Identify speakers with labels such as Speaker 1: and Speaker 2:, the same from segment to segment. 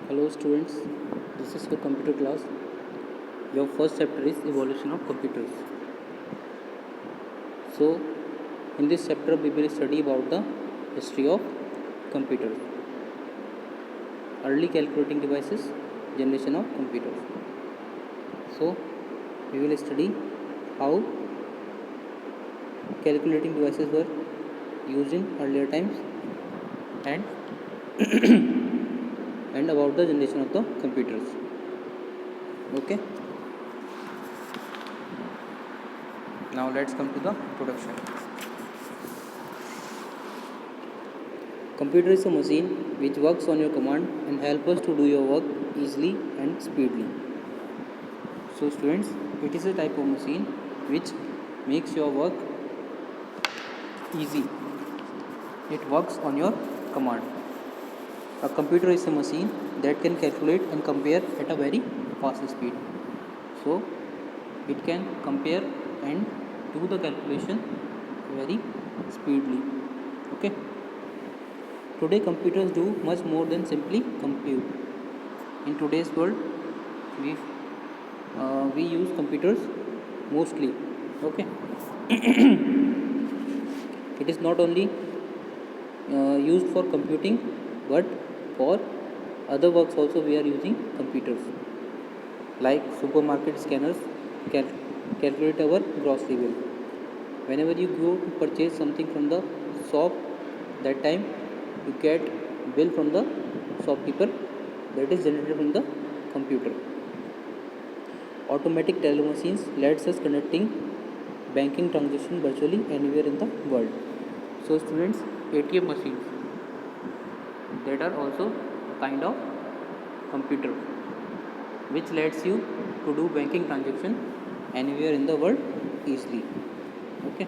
Speaker 1: Hello students, this is your computer class. Your first chapter is evolution of computers. So in this chapter we will study about the history of computers, early calculating devices, generation of computers. So we will study how calculating devices were used in earlier times and and about the generation of the computers. Okay. Now let's come to the introduction. Computer is a machine which works on your command and help us to do your work easily and speedily. So students, it is a type of machine which makes your work easy. It works on your command. A computer is a machine that can calculate and compare at a very fast speed. So it can compare and do the calculation very speedily. Okay. Today computers do much more than simply compute. In today's world, we use computers mostly. Okay. It is not only used for computing, but for other works also we are using computers, like supermarket scanners calculate our grocery bill. Whenever you go to purchase something from the shop, that time you get bill from the shopkeeper that is generated from the computer. Automatic teller machines lets us connecting banking transaction virtually anywhere in the world. So students, ATM machines that are also a kind of computer which lets you to do banking transaction anywhere in the world easily. Okay.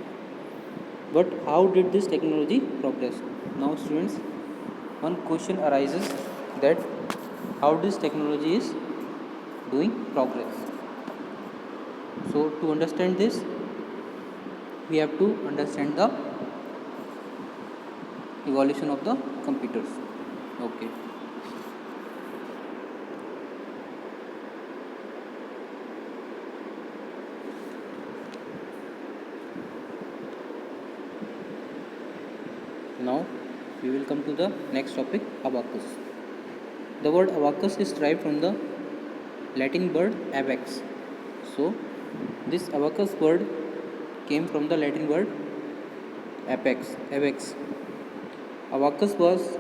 Speaker 1: But how did this technology progress? Now students, one question arises that how this technology is doing progress. So to understand this, we have to understand the evolution of the computers. Okay. Now we will come to the next topic, abacus. The word abacus is derived from the Latin word abax. So this abacus word came from the Latin word abax. Abacus was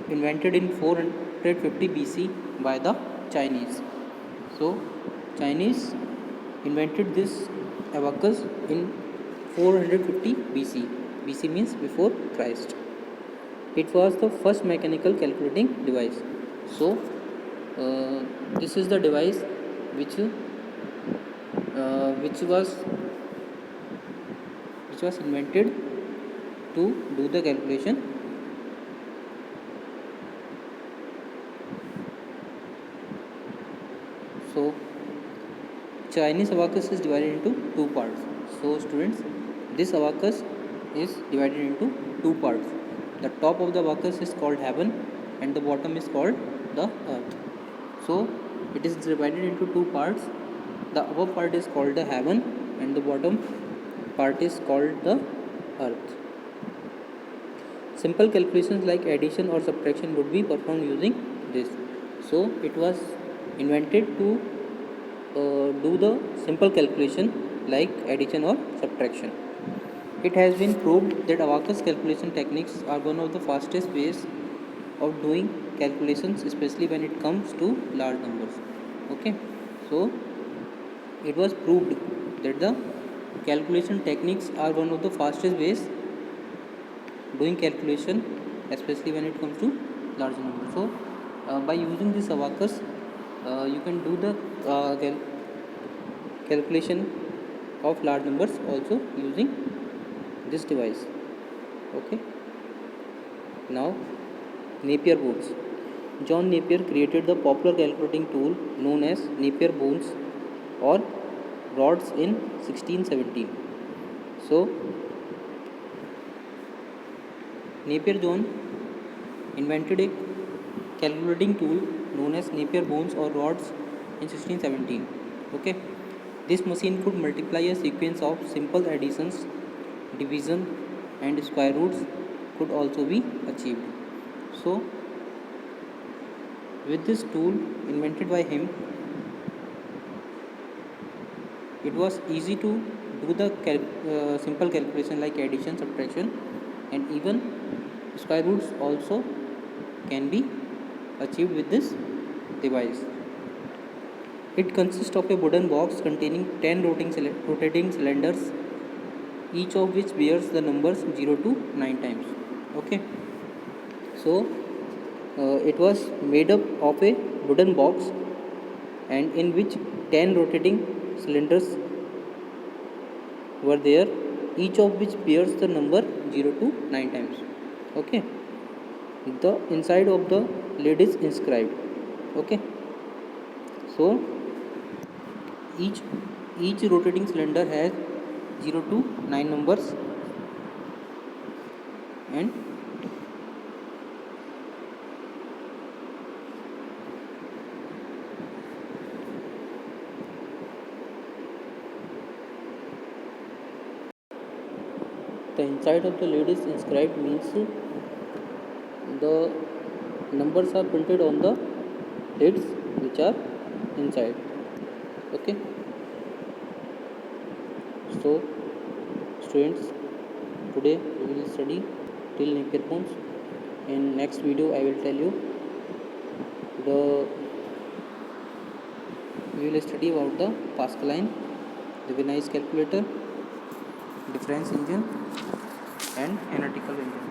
Speaker 1: invented in 450 BC by the Chinese. So Chinese invented this abacus in 450 BC. BC means before Christ. It was the first mechanical calculating device. So this is the device which was invented to do the calculation. So Chinese abacus is divided into two parts. So students, this abacus is divided into two parts. The top of the abacus is called heaven and the bottom is called the earth. So it is divided into two parts. The upper part is called the heaven and the bottom part is called the earth. Simple calculations like addition or subtraction would be performed using this. So it was invented to do the simple calculation like addition or subtraction. It has been proved that abacus calculation techniques are one of the fastest ways of doing calculations, especially when it comes to large numbers. Okay, so it was proved that the calculation techniques are one of the fastest ways doing calculation, especially when it comes to large numbers. So by using this abacus, you can do the calculation of large numbers also using this device. Okay. Now Napier bones. John Napier created the popular calculating tool known as Napier bones or rods in 1617. So Napier John invented a calculating tool known as Napier bones or rods in 1617. Okay, this machine could multiply a sequence of simple additions, division, and square roots could also be achieved. So, with this tool invented by him, it was easy to do the simple calculation like addition, subtraction, and even square roots also can be achieved with this device. It consists of a wooden box containing 10 rotating cylinders, each of which bears the numbers 0 to 9 times. Okay, so it was made up of a wooden box and in which 10 rotating cylinders were there, each of which bears the number 0 to 9 times. Okay, the inside of the lid is inscribed. Okay, so each rotating cylinder has 0 to 9 numbers, and the inside of the lid is inscribed means the numbers are printed on the lids which are inside. Okay, so students, today we will study till Napier bones. In next video I will tell you the we will study about the Pascaline, the Viennese calculator, difference engine, and analytical engine.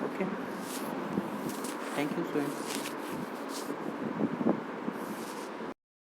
Speaker 1: Okay, thank you students.